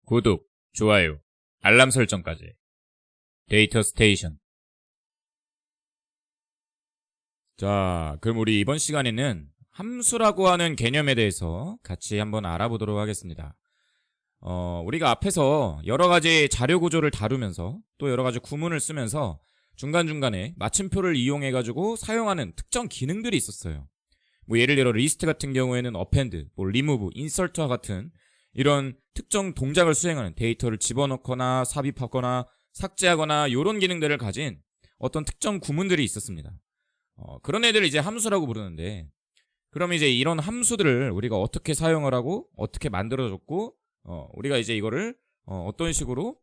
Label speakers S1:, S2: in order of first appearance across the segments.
S1: 구독, 좋아요, 알람 설정까지. 데이터 스테이션. 자, 그럼 우리 이번 시간에는 함수라고 하는 개념에 대해서 같이 한번 알아보도록 하겠습니다. 우리가 앞에서 여러 가지 자료 구조를 다루면서 또 여러 가지 구문을 쓰면서 중간중간에 마침표를 이용해가지고 사용하는 특정 기능들이 있었어요. 뭐 예를 들어 리스트 같은 경우에는 append, 뭐 remove, insert와 같은 이런 특정 동작을 수행하는 데이터를 집어넣거나 삽입하거나 삭제하거나 이런 기능들을 가진 어떤 특정 구문들이 있었습니다. 그런 애들을 이제 함수라고 부르는데, 그럼 이제 이런 함수들을 우리가 어떻게 사용을 하고 어떻게 만들어줬고 우리가 이제 이거를 어떤 식으로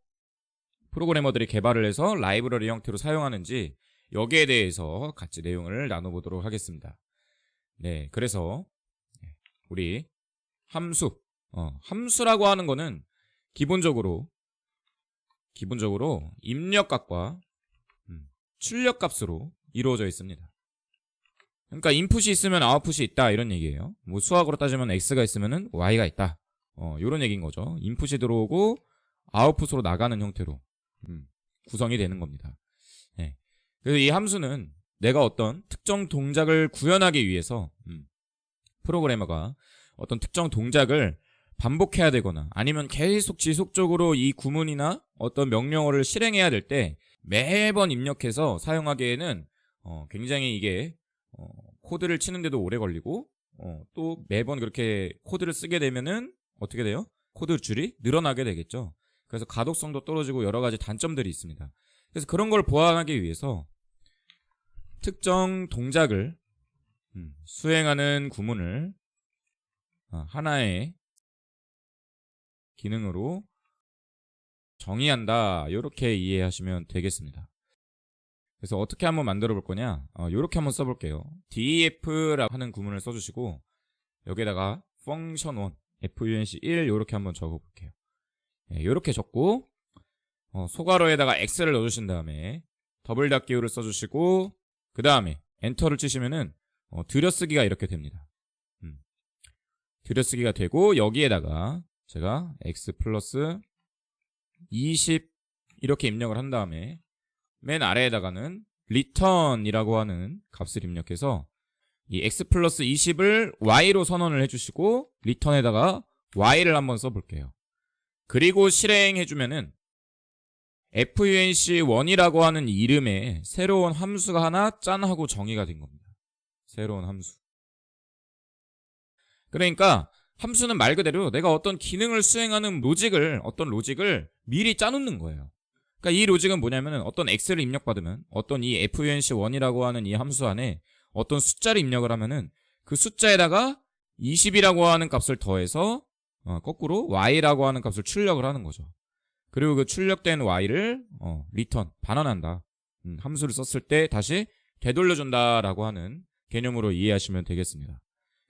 S1: 프로그래머들이 개발을 해서 라이브러리 형태로 사용하는지 여기에 대해서 같이 내용을 나눠보도록 하겠습니다. 네, 그래서 우리 함수라고 하는 거는 기본적으로 입력값과 출력값으로 이루어져 있습니다. 그러니까 인풋이 있으면 아웃풋이 있다 이런 얘기예요. 뭐 수학으로 따지면 x가 있으면 y가 있다. 이런 얘기인 거죠. 인풋이 들어오고 아웃풋으로 나가는 형태로 구성이 되는 겁니다. 네. 그래서 이 함수는 내가 어떤 특정 동작을 구현하기 위해서 프로그래머가 어떤 특정 동작을 반복해야 되거나 아니면 계속 지속적으로 이 구문이나 어떤 명령어를 실행해야 될 때 매번 입력해서 사용하기에는 굉장히 이게 코드를 치는데도 오래 걸리고 또 매번 그렇게 코드를 쓰게 되면은 어떻게 돼요? 코드 줄이 늘어나게 되겠죠. 그래서 가독성도 떨어지고 여러 가지 단점들이 있습니다. 그래서 그런 걸 보완하기 위해서 특정 동작을 수행하는 구문을 하나의 기능으로 정의한다, 이렇게 이해하시면 되겠습니다. 그래서 어떻게 한번 만들어 볼 거냐, 이렇게 한번 써볼게요. def라고 하는 구문을 써주시고 여기에다가 function1 func1 이렇게 한번 적어볼게요. 이렇게 적고 소괄호에다가 x를 넣어주신 다음에 더블 닫기호를 써주시고 그 다음에 엔터를 치시면은 들여쓰기가 이렇게 됩니다. 들여쓰기가 되고 여기에다가 제가 x 플러스 20 이렇게 입력을 한 다음에 맨 아래에다가는 return이라고 하는 값을 입력해서 이 x 플러스 20을 y로 선언을 해주시고 return에다가 y를 한번 써볼게요. 그리고 실행해주면은 func1이라고 하는 이름의 새로운 함수가 하나 짠 하고 정의가 된 겁니다. 새로운 함수. 그러니까 함수는 말 그대로 내가 어떤 기능을 수행하는 어떤 로직을 미리 짜놓는 거예요. 그러니까 이 로직은 뭐냐면은 어떤 x를 입력받으면 어떤 이 func1이라고 하는 이 함수 안에 어떤 숫자를 입력을 하면은 그 숫자에다가 20이라고 하는 값을 더해서 거꾸로 y라고 하는 값을 출력을 하는 거죠. 그리고 그 출력된 y를 return, 반환한다. 함수를 썼을 때 다시 되돌려준다라고 하는 개념으로 이해하시면 되겠습니다.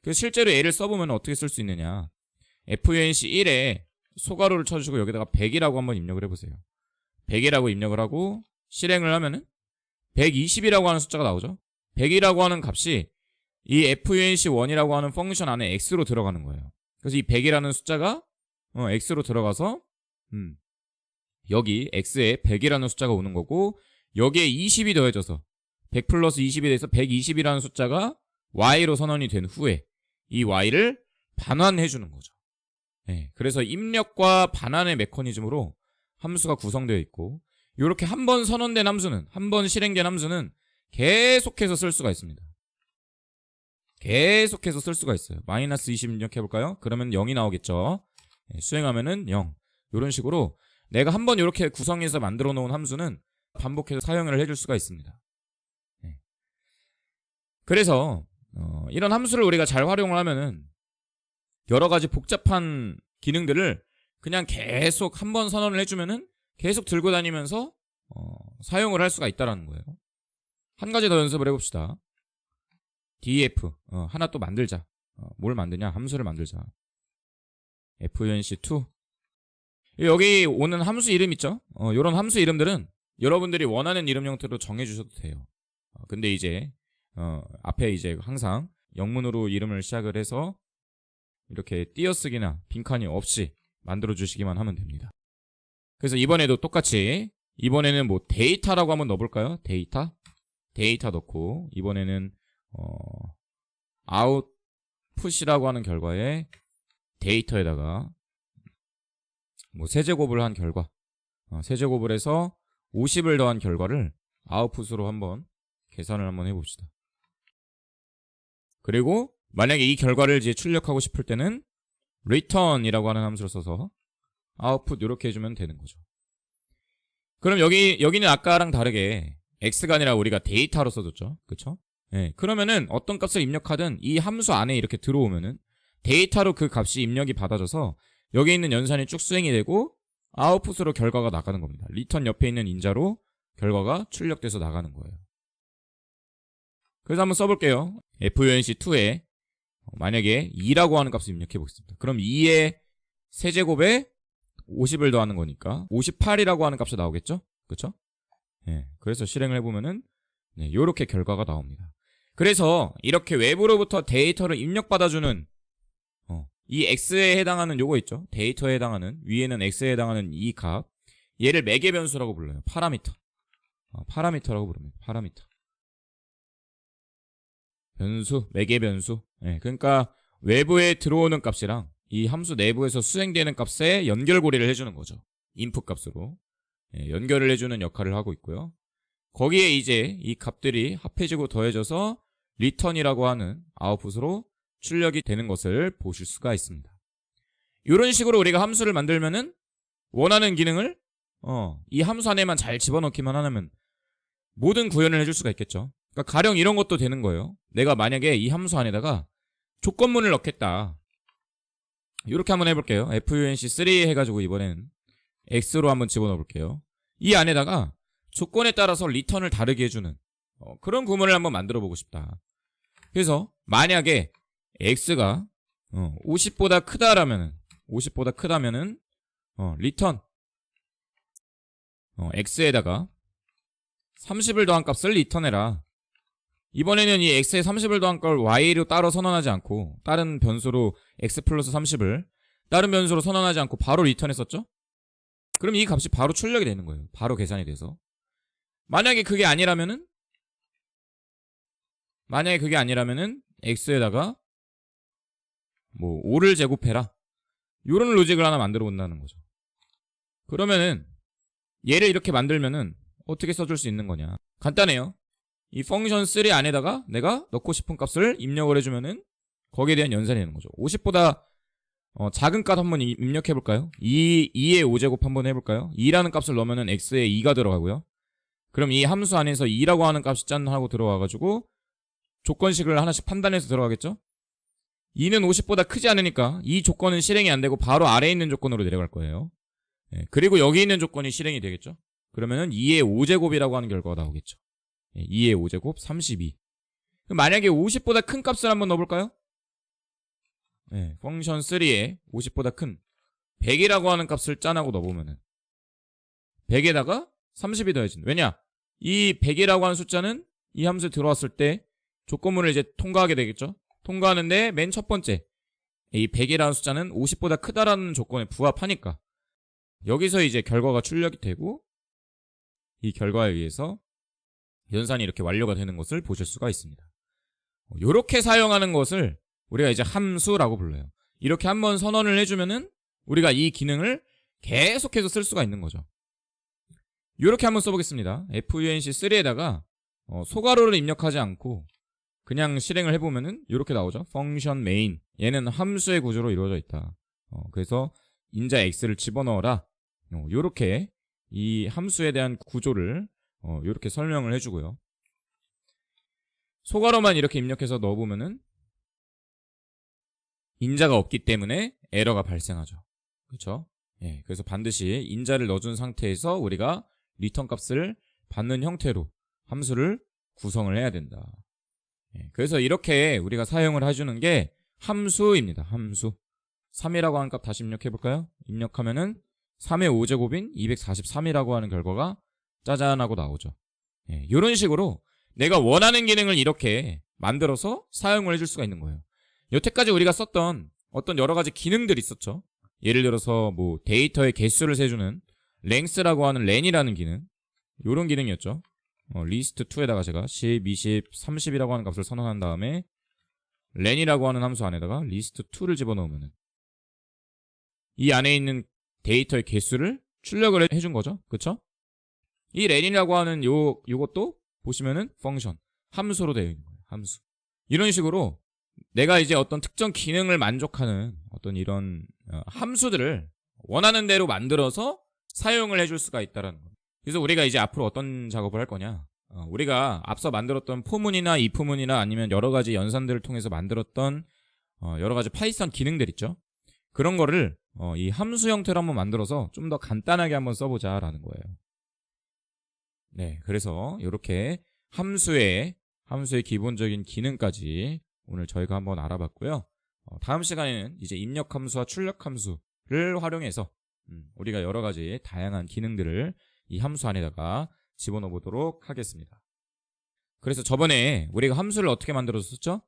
S1: 그래서 실제로 얘를 써보면 어떻게 쓸 수 있느냐, func1에 소괄호를 쳐주시고 여기다가 100이라고 한번 입력을 해보세요. 100이라고 입력을 하고 실행을 하면은 120이라고 하는 숫자가 나오죠. 100이라고 하는 값이 이 func1이라고 하는 펑션 안에 x로 들어가는 거예요. 그래서 이 100이라는 숫자가 x로 들어가서 여기 x에 100이라는 숫자가 오는 거고, 여기에 20이 더해져서 100 플러스 20이 돼서 120이라는 숫자가 y로 선언이 된 후에 이 y를 반환해 주는 거죠. 네, 그래서 입력과 반환의 메커니즘으로 함수가 구성되어 있고, 이렇게 한 번 선언된 함수는, 한 번 실행된 함수는 계속해서 쓸 수가 있습니다. 계속해서 쓸 수가 있어요. 마이너스 20 입력해볼까요? 그러면 0이 나오겠죠. 네, 수행하면은 0. 이런 식으로 내가 한 번 이렇게 구성해서 만들어 놓은 함수는 반복해서 사용을 해줄 수가 있습니다. 네. 그래서 이런 함수를 우리가 잘 활용을 하면은 여러 가지 복잡한 기능들을 그냥 계속 한 번 선언을 해주면은 계속 들고 다니면서 사용을 할 수가 있다라는 거예요. 한 가지 더 연습을 해봅시다. def 하나 또 만들자. 뭘 만드냐? 함수를 만들자. func2. 여기 오는 함수 이름 있죠? 이런 함수 이름들은 여러분들이 원하는 이름 형태로 정해주셔도 돼요. 근데 이제 앞에 이제 항상 영문으로 이름을 시작을 해서 이렇게 띄어쓰기나 빈칸이 없이 만들어 주시기만 하면 됩니다. 그래서 이번에도 똑같이 이번에는 뭐 데이터라고 한번 넣어볼까요? 데이터 넣고 이번에는 아웃풋이라고 하는 결과에 데이터에다가 뭐 세제곱을 한 결과 세제곱을 해서 50을 더한 결과를 아웃풋으로 한번 계산을 한번 해봅시다. 그리고 만약에 이 결과를 이제 출력하고 싶을 때는 return이라고 하는 함수를 써서 아웃풋 이렇게 해주면 되는 거죠. 그럼 여기는 아까랑 다르게 x가 아니라 우리가 데이터로 써줬죠. 그쵸? 예, 그러면은 어떤 값을 입력하든 이 함수 안에 이렇게 들어오면은 데이터로 그 값이 입력이 받아져서 여기 있는 연산이 쭉 수행이 되고 아웃풋으로 결과가 나가는 겁니다. return 옆에 있는 인자로 결과가 출력돼서 나가는 거예요. 그래서 한번 써볼게요. func2에 만약에 2라고 하는 값을 입력해 보겠습니다. 그럼 2의 세제곱에 50을 더하는 거니까 58이라고 하는 값이 나오겠죠? 그쵸? 예, 그래서 실행을 해보면은 네, 요렇게 결과가 나옵니다. 그래서 이렇게 외부로부터 데이터를 입력받아주는 이 x에 해당하는 요거 있죠? 데이터에 해당하는 위에는 x에 해당하는 이 값 얘를 매개 변수라고 불러요. 파라미터라고 부릅니다. 파라미터 변수, 매개 변수. 예, 그러니까 외부에 들어오는 값이랑 이 함수 내부에서 수행되는 값에 연결고리를 해주는 거죠. 인풋 값으로. 예, 연결을 해주는 역할을 하고 있고요. 거기에 이제 이 값들이 합해지고 더해져서 return이라고 하는 아웃풋으로 출력이 되는 것을 보실 수가 있습니다. 이런 식으로 우리가 함수를 만들면은 원하는 기능을 이 함수 안에만 잘 집어넣기만 하면 모든 구현을 해줄 수가 있겠죠. 그러니까 가령 이런 것도 되는 거예요. 내가 만약에 이 함수 안에다가 조건문을 넣겠다. 이렇게 한번 해볼게요. func3 해가지고 이번에는 x로 한번 집어넣어 볼게요. 이 안에다가 조건에 따라서 리턴을 다르게 해주는 그런 구문을 한번 만들어 보고 싶다. 그래서 만약에 x가 50보다 크다면은 리턴 x에다가 30을 더한 값을 리턴해라. 이번에는 이 x에 30을 더한 걸 y로 따로 선언하지 않고 다른 변수로 x 플러스 30을 다른 변수로 선언하지 않고 바로 리턴했었죠? 그럼 이 값이 바로 출력이 되는 거예요. 바로 계산이 돼서. 만약에 그게 아니라면은 x에다가 뭐 5를 제곱해라. 요런 로직을 하나 만들어 본다는 거죠. 그러면은 얘를 이렇게 만들면은 어떻게 써줄 수 있는 거냐. 간단해요. 이 펑션 3 안에다가 내가 넣고 싶은 값을 입력을 해주면은 거기에 대한 연산이 되는 거죠. 50보다 작은 값 한번 입력해 볼까요? 2의 5제곱 한번 해볼까요? 2라는 값을 넣으면은 x에 2가 들어가고요. 그럼 이 함수 안에서 2라고 하는 값이 짠 하고 들어와가지고 조건식을 하나씩 판단해서 들어가겠죠? 2는 50보다 크지 않으니까 이 조건은 실행이 안 되고 바로 아래에 있는 조건으로 내려갈 거예요. 예, 그리고 여기 있는 조건이 실행이 되겠죠? 그러면은 2의 5제곱이라고 하는 결과가 나오겠죠. 2의 5제곱 32. 그럼 만약에 50보다 큰 값을 한번 넣어볼까요? 네, 펑션 3에 50보다 큰 100이라고 하는 값을 짠하고 넣어보면은 100에다가 30이 더해진. 왜냐? 이 100이라고 하는 숫자는 이 함수에 들어왔을 때 조건문을 이제 통과하게 되겠죠? 통과하는데 맨 첫 번째 이 100이라는 숫자는 50보다 크다라는 조건에 부합하니까 여기서 이제 결과가 출력이 되고 이 결과에 의해서 연산이 이렇게 완료가 되는 것을 보실 수가 있습니다. 이렇게 사용하는 것을 우리가 이제 함수라고 불러요. 이렇게 한번 선언을 해주면은 우리가 이 기능을 계속해서 쓸 수가 있는 거죠. 이렇게 한번 써보겠습니다. func3에다가 소괄호를 입력하지 않고 그냥 실행을 해보면은 이렇게 나오죠. function main. 얘는 함수의 구조로 이루어져 있다. 그래서 인자 x를 집어넣어라. 이렇게 이 함수에 대한 구조를 이렇게 설명을 해주고요. 소괄호만 이렇게 입력해서 넣어보면은 인자가 없기 때문에 에러가 발생하죠. 그렇죠? 예, 그래서 반드시 인자를 넣어준 상태에서 우리가 리턴 값을 받는 형태로 함수를 구성을 해야 된다. 예, 그래서 이렇게 우리가 사용을 해주는 게 함수입니다. 함수. 3이라고 하는 값 다시 입력해볼까요? 입력하면은 3의 5제곱인 243이라고 하는 결과가 짜잔 하고 나오죠. 예, 이런 식으로 내가 원하는 기능을 이렇게 만들어서 사용을 해줄 수가 있는 거예요. 여태까지 우리가 썼던 어떤 여러 가지 기능들이 있었죠. 예를 들어서 뭐 데이터의 개수를 세주는 length라고 하는 len이라는 기능, 요런 기능이었죠. list2에다가 제가 10, 20, 30이라고 하는 값을 선언한 다음에 len이라고 하는 함수 안에다가 list2를 집어넣으면은 이 안에 있는 데이터의 개수를 출력을 해준 거죠. 그쵸? 이 len이라고 하는 요것도 보시면은 펑션, 함수로 되어 있는 거예요. 함수. 이런 식으로 내가 이제 어떤 특정 기능을 만족하는 어떤 이런 함수들을 원하는 대로 만들어서 사용을 해줄 수가 있다는 거예요. 그래서 우리가 이제 앞으로 어떤 작업을 할 거냐, 우리가 앞서 만들었던 포문이나 이프문이나 아니면 여러 가지 연산들을 통해서 만들었던 여러 가지 파이썬 기능들 있죠. 그런 거를 이 함수 형태로 한번 만들어서 좀 더 간단하게 한번 써보자라는 거예요. 네, 그래서 이렇게 함수의 기본적인 기능까지 오늘 저희가 한번 알아봤고요. 다음 시간에는 이제 입력 함수와 출력 함수를 활용해서 우리가 여러 가지 다양한 기능들을 이 함수 안에다가 집어넣어 보도록 하겠습니다. 그래서 저번에 우리가 함수를 어떻게 만들었었죠?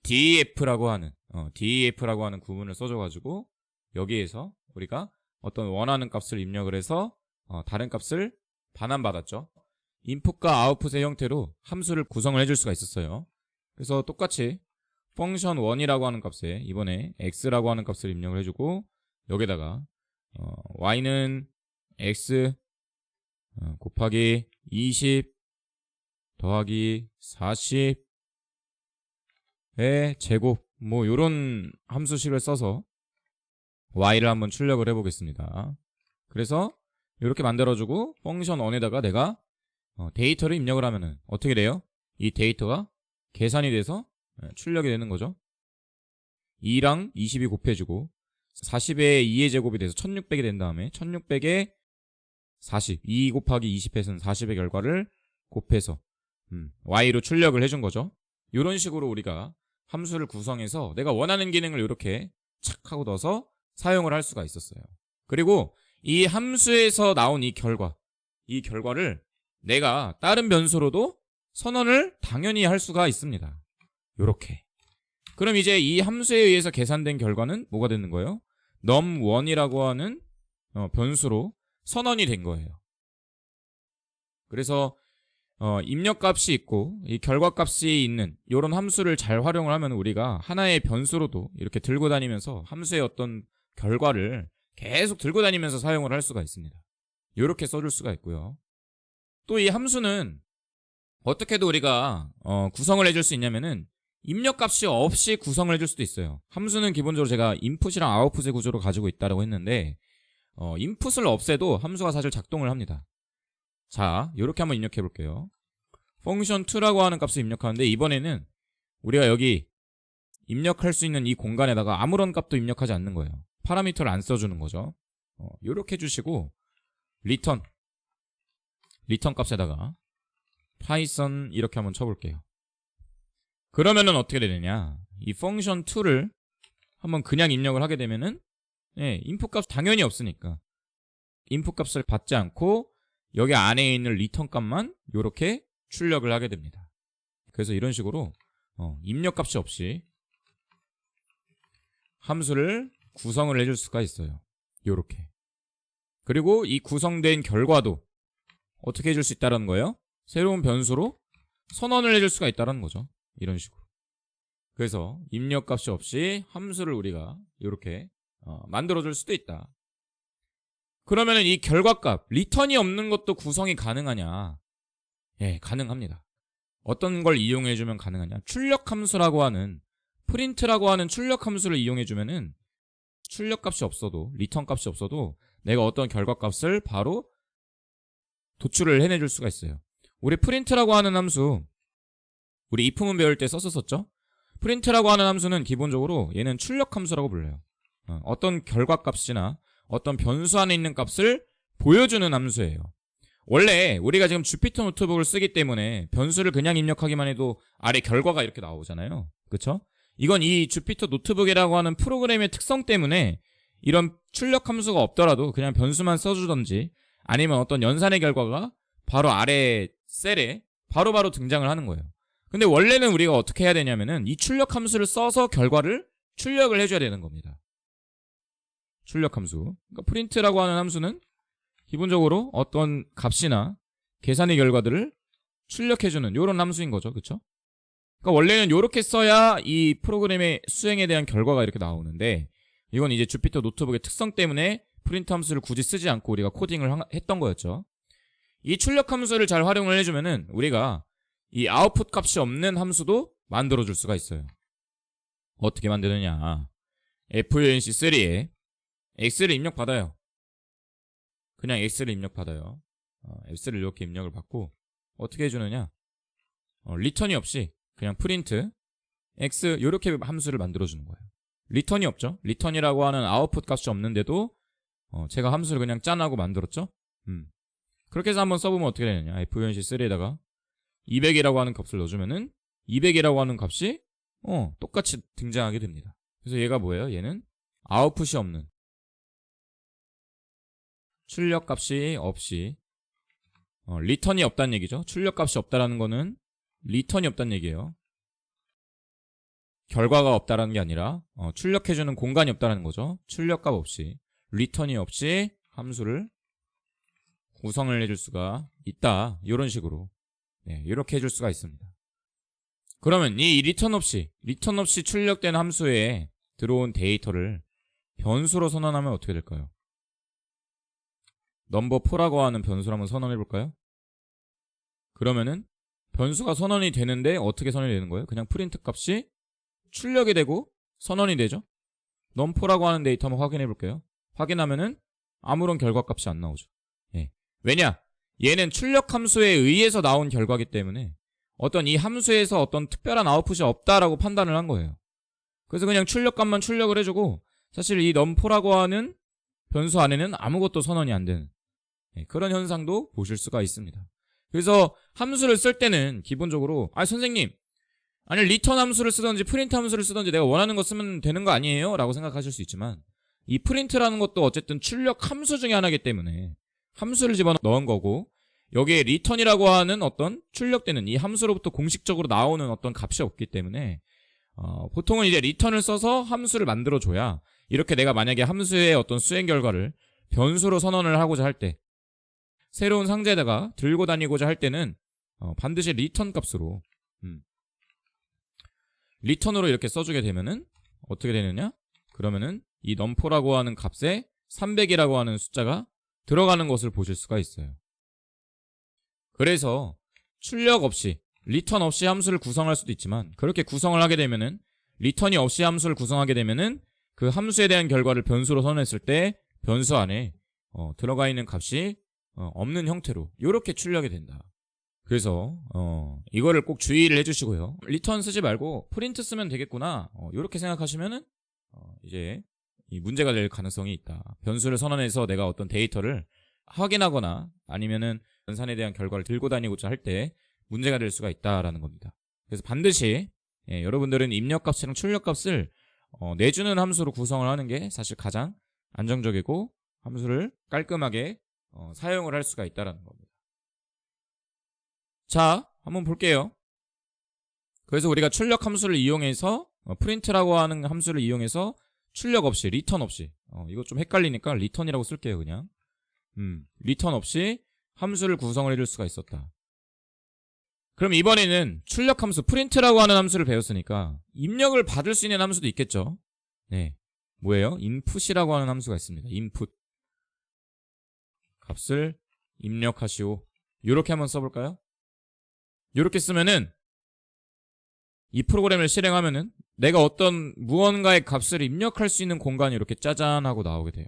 S1: def라고 하는 구문을 써줘가지고 여기에서 우리가 어떤 원하는 값을 입력을 해서 다른 값을 반환받았죠. 인풋과 아웃풋의 형태로 함수를 구성을 해줄 수가 있었어요. 그래서 똑같이 function 1이라고 하는 값에 이번에 x라고 하는 값을 입력을 해주고 여기다가 y는 x 곱하기 20 더하기 40의 제곱 뭐 요런 함수식을 써서 y를 한번 출력을 해보겠습니다. 그래서 이렇게 만들어주고 function 1에다가 내가 데이터를 입력을 하면은 어떻게 돼요? 이 데이터가 계산이 돼서 출력이 되는 거죠. 2랑 20이 곱해지고 40에 2의 제곱이 돼서 1600이 된 다음에 1600에 40, 2 곱하기 20해서는 40의 결과를 곱해서 y로 출력을 해준 거죠. 이런 식으로 우리가 함수를 구성해서 내가 원하는 기능을 이렇게 착 하고 넣어서 사용을 할 수가 있었어요. 그리고 이 함수에서 나온 이 결과를 내가 다른 변수로도 선언을 당연히 할 수가 있습니다. 요렇게. 그럼 이제 이 함수에 의해서 계산된 결과는 뭐가 되는 거예요? num1이라고 하는 변수로 선언이 된 거예요. 그래서 입력값이 있고 이 결과값이 있는 이런 함수를 잘 활용을 하면 우리가 하나의 변수로도 이렇게 들고 다니면서 함수의 어떤 결과를 계속 들고 다니면서 사용을 할 수가 있습니다. 이렇게 써줄 수가 있고요. 또 이 함수는 어떻게도 우리가 구성을 해줄 수 있냐면은 입력값이 없이 구성을 해줄 수도 있어요. 함수는 기본적으로 제가 인풋이랑 아웃풋의 구조로 가지고 있다고 했는데 인풋을 없애도 함수가 사실 작동을 합니다. 자, 이렇게 한번 입력해 볼게요. function2라고 하는 값을 입력하는데 이번에는 우리가 여기 입력할 수 있는 이 공간에다가 아무런 값도 입력하지 않는 거예요. 파라미터를 안 써주는 거죠. 이렇게 해주시고 return 값에다가 파이썬 이렇게 한번 쳐볼게요. 그러면은 어떻게 되느냐, 이 function2를 한번 그냥 입력을 하게 되면은 인풋 값 당연히 없으니까 인풋 값을 받지 않고 여기 안에 있는 return 값만 이렇게 출력을 하게 됩니다. 그래서 이런 식으로 입력 값이 없이 함수를 구성을 해줄 수가 있어요. 요렇게. 그리고 이 구성된 결과도 어떻게 해줄 수 있다는 거예요? 새로운 변수로 선언을 해줄 수가 있다는 거죠. 이런 식으로. 그래서 입력값이 없이 함수를 우리가 이렇게 만들어줄 수도 있다. 그러면은 이 결과값, 리턴이 없는 것도 구성이 가능하냐? 예, 가능합니다. 어떤 걸 이용해주면 가능하냐? 출력함수라고 하는, 프린트라고 하는 출력함수를 이용해주면은 출력값이 없어도, 리턴값이 없어도 내가 어떤 결과값을 바로 도출을 해내줄 수가 있어요. 우리 프린트라고 하는 함수, 우리 if문 배울 때 썼었죠? 프린트라고 하는 함수는 기본적으로 얘는 출력함수라고 불려요. 어떤 결과값이나 어떤 변수 안에 있는 값을 보여주는 함수예요. 원래 우리가 지금 주피터 노트북을 쓰기 때문에 변수를 그냥 입력하기만 해도 아래 결과가 이렇게 나오잖아요. 그쵸? 이건 이 주피터 노트북이라고 하는 프로그램의 특성 때문에 이런 출력 함수가 없더라도 그냥 변수만 써주던지 아니면 어떤 연산의 결과가 바로 아래 셀에 바로바로 등장을 하는 거예요. 근데 원래는 우리가 어떻게 해야 되냐면은 이 출력 함수를 써서 결과를 출력을 해줘야 되는 겁니다. 출력 함수. 그러니까 프린트라고 하는 함수는 기본적으로 어떤 값이나 계산의 결과들을 출력해주는 요런 함수인 거죠. 그쵸? 그러니까 원래는 요렇게 써야 이 프로그램의 수행에 대한 결과가 이렇게 나오는데, 이건 이제 주피터 노트북의 특성 때문에 프린트 함수를 굳이 쓰지 않고 우리가 코딩을 했던 거였죠. 이 출력 함수를 잘 활용을 해주면은 우리가 이 아웃풋 값이 없는 함수도 만들어줄 수가 있어요. 어떻게 만드느냐. FUNC3에 X를 입력받아요. 그냥 X를 입력받아요. X를 이렇게 입력을 받고 어떻게 해주느냐. 리턴이 없이 그냥 프린트 X 이렇게 함수를 만들어주는 거예요. 리턴이 없죠. 리턴이라고 하는 아웃풋 값이 없는데도 제가 함수를 그냥 짠하고 만들었죠. 그렇게 해서 한번 써보면 어떻게 되느냐. FUNC3에다가 200이라고 하는 값을 넣어주면은 200이라고 하는 값이 똑같이 등장하게 됩니다. 그래서 얘가 뭐예요? 얘는 아웃풋이 없는, 출력 값이 없이 리턴이 없다는 얘기죠. 출력 값이 없다라는 거는 리턴이 없다는 얘기예요. 결과가 없다라는 게 아니라 출력해주는 공간이 없다라는 거죠. 출력값 없이, 리턴이 없이 함수를 구성을 해줄 수가 있다. 이런 식으로 이렇게 해줄 수가 있습니다. 그러면 이 리턴 없이 출력된 함수에 들어온 데이터를 변수로 선언하면 어떻게 될까요? 넘버4라고 하는 변수를 한번 선언해 볼까요? 그러면은 변수가 선언이 되는데 어떻게 선언이 되는 거예요? 그냥 프린트 값이 출력이 되고 선언이 되죠. num4라고 하는 데이터 한번 확인해 볼게요. 확인하면은 아무런 결과값이 안 나오죠. 왜냐? 얘는 출력 함수에 의해서 나온 결과기 때문에 어떤 이 함수에서 어떤 특별한 아웃풋이 없다라고 판단을 한 거예요. 그래서 그냥 출력값만 출력을 해주고 사실 이 num4라고 하는 변수 안에는 아무것도 선언이 안 되는 그런 현상도 보실 수가 있습니다. 그래서 함수를 쓸 때는 기본적으로 선생님, 아니 리턴 함수를 쓰던지 프린트 함수를 쓰던지 내가 원하는 거 쓰면 되는 거 아니에요? 라고 생각하실 수 있지만 이 프린트라는 것도 어쨌든 출력 함수 중에 하나이기 때문에 함수를 집어넣은 거고, 여기에 리턴이라고 하는 어떤 출력되는 이 함수로부터 공식적으로 나오는 어떤 값이 없기 때문에 보통은 이제 리턴을 써서 함수를 만들어줘야, 이렇게 내가 만약에 함수의 어떤 수행 결과를 변수로 선언을 하고자 할 때, 새로운 상자에다가 들고 다니고자 할 때는 반드시 리턴 값으로 리턴으로 이렇게 써주게 되면은 어떻게 되느냐? 그러면은 이 num4라고 하는 값에 300이라고 하는 숫자가 들어가는 것을 보실 수가 있어요. 그래서 출력 없이, 리턴 없이 함수를 구성할 수도 있지만, 그렇게 구성을 하게 되면은, 리턴이 없이 함수를 구성하게 되면은 그 함수에 대한 결과를 변수로 선언했을 때 변수 안에 들어가 있는 값이 없는 형태로 이렇게 출력이 된다. 그래서 이거를 꼭 주의를 해주시고요. 리턴 쓰지 말고 프린트 쓰면 되겠구나, 이렇게 생각하시면은 이제 이 문제가 될 가능성이 있다. 변수를 선언해서 내가 어떤 데이터를 확인하거나 아니면은 연산에 대한 결과를 들고 다니고자 할 때 문제가 될 수가 있다라는 겁니다. 그래서 반드시 여러분들은 입력값이랑 출력값을 내주는 함수로 구성을 하는 게 사실 가장 안정적이고 함수를 깔끔하게 사용을 할 수가 있다라는 겁니다. 자, 한번 볼게요. 그래서 우리가 출력 함수를 이용해서 프린트라고 하는 함수를 이용해서 출력 없이, 리턴 없이, 이거 좀 헷갈리니까 리턴이라고 쓸게요. 그냥 리턴 없이 함수를 구성을 해줄 수가 있었다. 그럼 이번에는 출력 함수, 프린트라고 하는 함수를 배웠으니까 입력을 받을 수 있는 함수도 있겠죠. 뭐예요? input이라고 하는 함수가 있습니다. input 값을 입력하시오. 이렇게 한번 써볼까요? 이렇게 쓰면은 이 프로그램을 실행하면은 내가 어떤 무언가의 값을 입력할 수 있는 공간이 이렇게 짜잔 하고 나오게 돼요.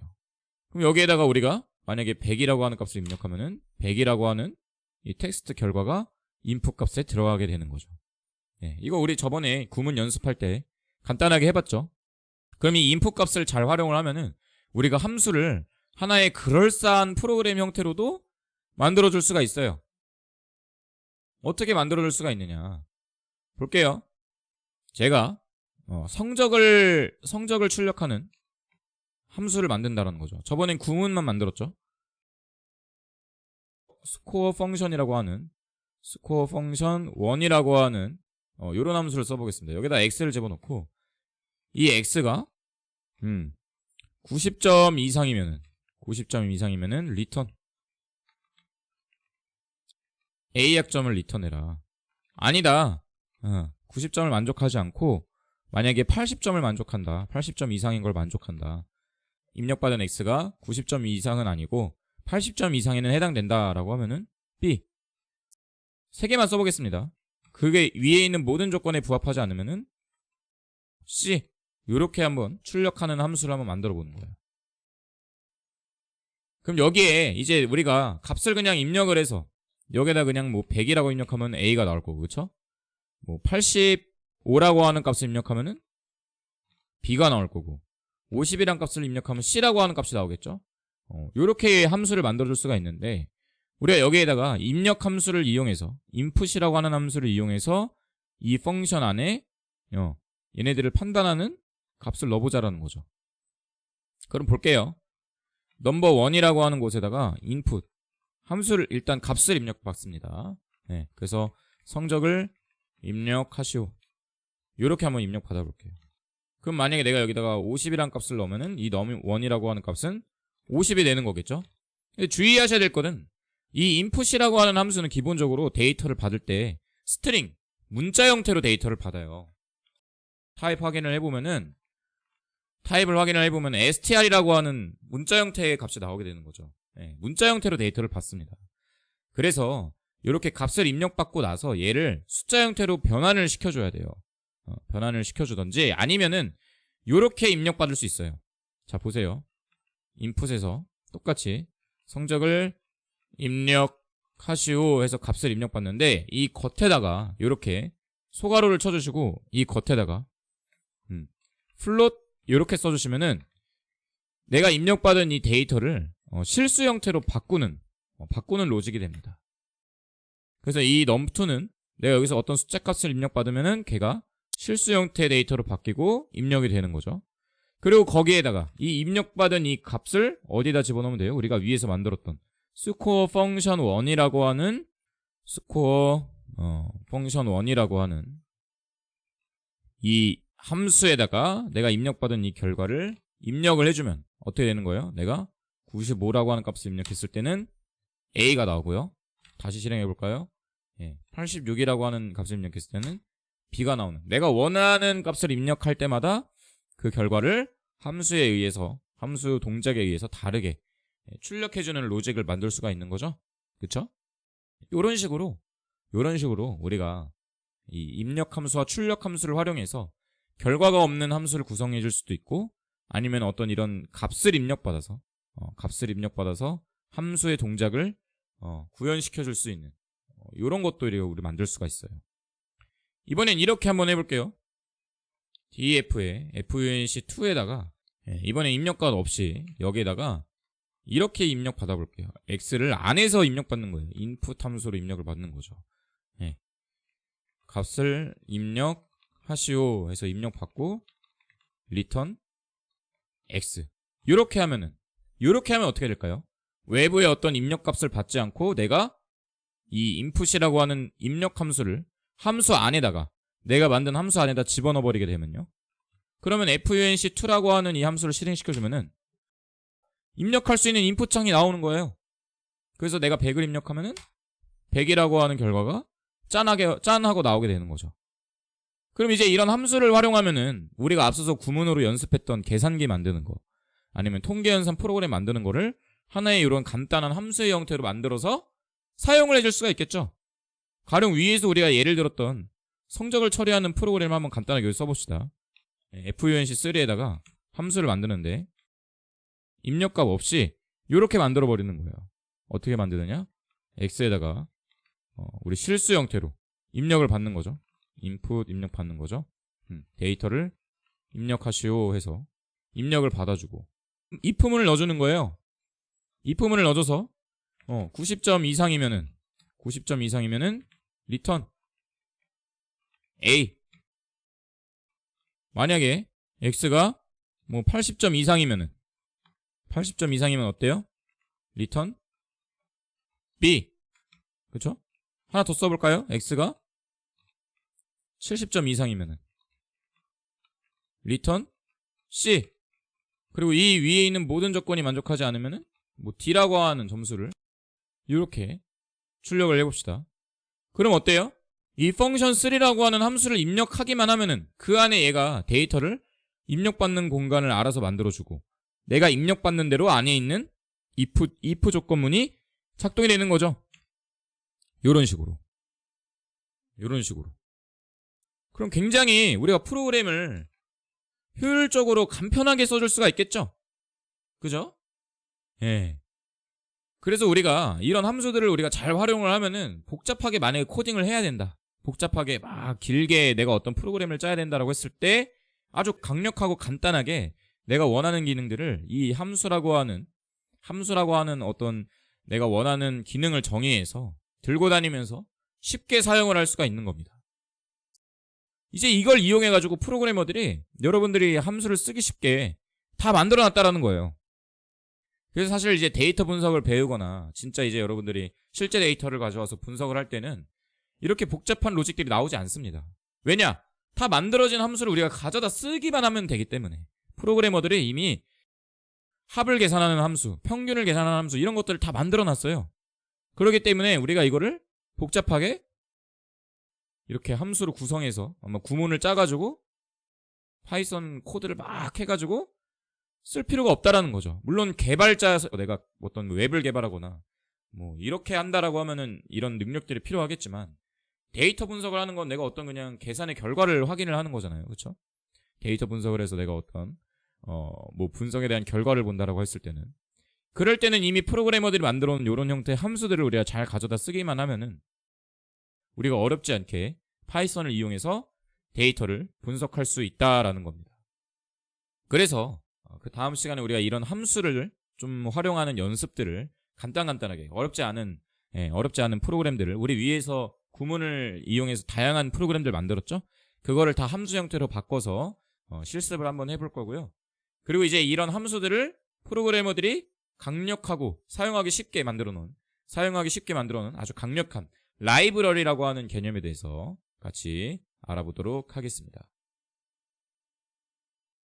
S1: 그럼 여기에다가 우리가 만약에 100이라고 하는 값을 입력하면은 100이라고 하는 이 텍스트 결과가 인풋 값에 들어가게 되는 거죠. 이거 우리 저번에 구문 연습할 때 간단하게 해봤죠. 그럼 이 인풋 값을 잘 활용을 하면은 우리가 함수를 하나의 그럴싸한 프로그램 형태로도 만들어줄 수가 있어요. 어떻게 만들어줄 수가 있느냐 볼게요. 제가 성적을 출력하는 함수를 만든다는 거죠. 저번엔 구문만 만들었죠. 스코어 펑션이라고 하는, 스코어 펑션 1이라고 하는 요런 함수를 써보겠습니다. 여기다 x를 집어넣고 이 x가 90점 이상이면은 90점 이상이면은 리턴. A약점을 리턴해라. 아니다. 90점을 만족하지 않고 만약에 80점을 만족한다. 80점 이상인 걸 만족한다. 입력받은 X가 90점 이상은 아니고 80점 이상에는 해당된다라고 하면은 B. 3개만 써보겠습니다. 그게 위에 있는 모든 조건에 부합하지 않으면은 C. 요렇게 한번 출력하는 함수를 한번 만들어 보는 거예요. 그럼 여기에 이제 우리가 값을 그냥 입력을 해서 여기에다 그냥 뭐 100이라고 입력하면 A가 나올 거고, 그쵸? 뭐 85라고 하는 값을 입력하면은 B가 나올 거고, 50이란 값을 입력하면 C라고 하는 값이 나오겠죠? 요렇게 함수를 만들어줄 수가 있는데, 우리가 여기에다가 입력 함수를 이용해서, input이라고 하는 함수를 이용해서 이 펑션 안에 얘네들을 판단하는 값을 넣어보자라는 거죠. 그럼 볼게요. 넘버 1이라고 하는 곳에다가 input 함수를 일단 값을 입력받습니다. 네, 그래서 성적을 입력하시오. 요렇게 한번 입력 받아볼게요. 그럼 만약에 내가 여기다가 50이란 값을 넣으면은 이 num1이라고 하는 값은 50이 되는 거겠죠? 근데 주의하셔야 될 거는 이 input이라고 하는 함수는 기본적으로 데이터를 받을 때 스트링, 문자 형태로 데이터를 받아요. 타입 확인을 해보면은 타입을 확인을 해보면 str이라고 하는 문자 형태의 값이 나오게 되는 거죠. 네, 문자 형태로 데이터를 받습니다. 그래서 이렇게 값을 입력받고 나서 얘를 숫자 형태로 변환을 시켜줘야 돼요. 변환을 시켜주던지 아니면은 이렇게 입력받을 수 있어요. 자, 보세요. input에서 똑같이 성적을 입력하시오 해서 값을 입력받는데 이 겉에다가 이렇게 소괄호를 쳐주시고 이 겉에다가 플롯 이렇게 써주시면은 내가 입력받은 이 데이터를 실수 형태로 바꾸는 로직이 됩니다. 그래서 이 num2는 내가 여기서 어떤 숫자 값을 입력받으면은 걔가 실수 형태의 데이터로 바뀌고 입력이 되는 거죠. 그리고 거기에다가 이 입력받은 이 값을 어디다 집어넣으면 돼요? 우리가 위에서 만들었던 스코어 펑션 1이라고 하는 이 함수에다가 내가 입력받은 이 결과를 입력을 해주면 어떻게 되는 거예요? 내가 95라고 하는 값을 입력했을 때는 A가 나오고요. 다시 실행해볼까요? 86이라고 하는 값을 입력했을 때는 B가 나오는, 내가 원하는 값을 입력할 때마다 그 결과를 함수에 의해서, 함수 동작에 의해서 다르게 출력해주는 로직을 만들 수가 있는 거죠. 그쵸? 요런 식으로 우리가 이 입력 함수와 출력 함수를 활용해서 결과가 없는 함수를 구성해 줄 수도 있고, 아니면 어떤 이런 값을 입력받아서 함수의 동작을 구현시켜 줄 수 있는 이런 것도 우리 만들 수가 있어요. 이번엔 이렇게 한번 해볼게요. DEF에 FUNC2에다가 이번엔 입력값 없이 여기에다가 이렇게 입력 받아볼게요. X를 안에서 입력받는 거예요. 인풋 함수로 입력을 받는 거죠. 값을 입력하시오 해서 입력받고 return X. 요렇게 하면 어떻게 될까요? 외부의 어떤 입력값을 받지 않고 내가 이 input이라고 하는 입력 함수를 함수 안에다가, 내가 만든 함수 안에다 집어넣어 버리게 되면요, 그러면 func2라고 하는 이 함수를 실행시켜주면은 입력할 수 있는 인풋 창이 나오는 거예요. 그래서 내가 100을 입력하면은 100이라고 하는 결과가 짠하고 나오게 되는 거죠. 그럼 이제 이런 함수를 활용하면은 우리가 앞서서 구문으로 연습했던 계산기 만드는 거, 아니면 통계연산 프로그램 만드는 거를 하나의 이런 간단한 함수의 형태로 만들어서 사용을 해줄 수가 있겠죠. 가령 위에서 우리가 예를 들었던 성적을 처리하는 프로그램을 한번 간단하게 써봅시다. func3에다가 함수를 만드는데 입력값 없이 이렇게 만들어 버리는 거예요. 어떻게 만드느냐? x에다가 우리 실수 형태로 입력을 받는 거죠. input 입력 받는 거죠. 데이터를 입력하시오 해서 입력을 받아주고 if문을 넣어주는 거예요. if문을 넣어줘서 90점 이상이면은 return A. 만약에 x가 뭐 80점 이상이면 어때요? return B. 그쵸? 하나 더 써볼까요? x가 70점 이상이면 return C. 그리고 이 위에 있는 모든 조건이 만족하지 않으면은 뭐 D라고 하는 점수를 이렇게 출력을 해봅시다. 그럼 어때요? 이 펑션 3라고 하는 함수를 입력하기만 하면은 그 안에 얘가 데이터를 입력받는 공간을 알아서 만들어주고 내가 입력받는 대로 안에 있는 if 조건문이 작동이 되는 거죠. 요런 식으로. 그럼 굉장히 우리가 프로그램을 효율적으로 간편하게 써줄 수가 있겠죠? 그죠? 예. 그래서 우리가 이런 함수들을 우리가 잘 활용을 하면은 복잡하게 만약에 코딩을 해야 된다. 복잡하게 막 길게 내가 어떤 프로그램을 짜야 된다라고 했을 때 아주 강력하고 간단하게 내가 원하는 기능들을 이 함수라고 하는 어떤 내가 원하는 기능을 정의해서 들고 다니면서 쉽게 사용을 할 수가 있는 겁니다. 이제 이걸 이용해가지고 프로그래머들이 여러분들이 함수를 쓰기 쉽게 다 만들어 놨다라는 거예요. 그래서 사실 이제 데이터 분석을 배우거나 진짜 이제 여러분들이 실제 데이터를 가져와서 분석을 할 때는 이렇게 복잡한 로직들이 나오지 않습니다. 왜냐? 다 만들어진 함수를 우리가 가져다 쓰기만 하면 되기 때문에 프로그래머들이 이미 합을 계산하는 함수, 평균을 계산하는 함수 이런 것들을 다 만들어 놨어요. 그렇기 때문에 우리가 이거를 복잡하게 이렇게 함수로 구성해서 아마 구문을 짜가지고 파이썬 코드를 막 해가지고 쓸 필요가 없다라는 거죠. 물론 개발자, 내가 어떤 웹을 개발하거나 뭐 이렇게 한다라고 하면은 이런 능력들이 필요하겠지만 데이터 분석을 하는 건 내가 어떤 그냥 계산의 결과를 확인을 하는 거잖아요. 그렇죠? 데이터 분석을 해서 내가 어떤 뭐 분석에 대한 결과를 본다라고 했을 때는 그럴 때는 이미 프로그래머들이 만들어 놓은 이런 형태의 함수들을 우리가 잘 가져다 쓰기만 하면은 우리가 어렵지 않게 파이썬을 이용해서 데이터를 분석할 수 있다라는 겁니다. 그래서 그 다음 시간에 우리가 이런 함수를 좀 활용하는 연습들을 간단하게 어렵지 않은 프로그램들을 우리 위에서 구문을 이용해서 다양한 프로그램들 만들었죠. 그거를 다 함수 형태로 바꿔서 실습을 한번 해볼 거고요. 그리고 이제 이런 함수들을 프로그래머들이 강력하고 사용하기 쉽게 만들어 놓은 아주 강력한 라이브러리라고 하는 개념에 대해서 같이 알아보도록 하겠습니다.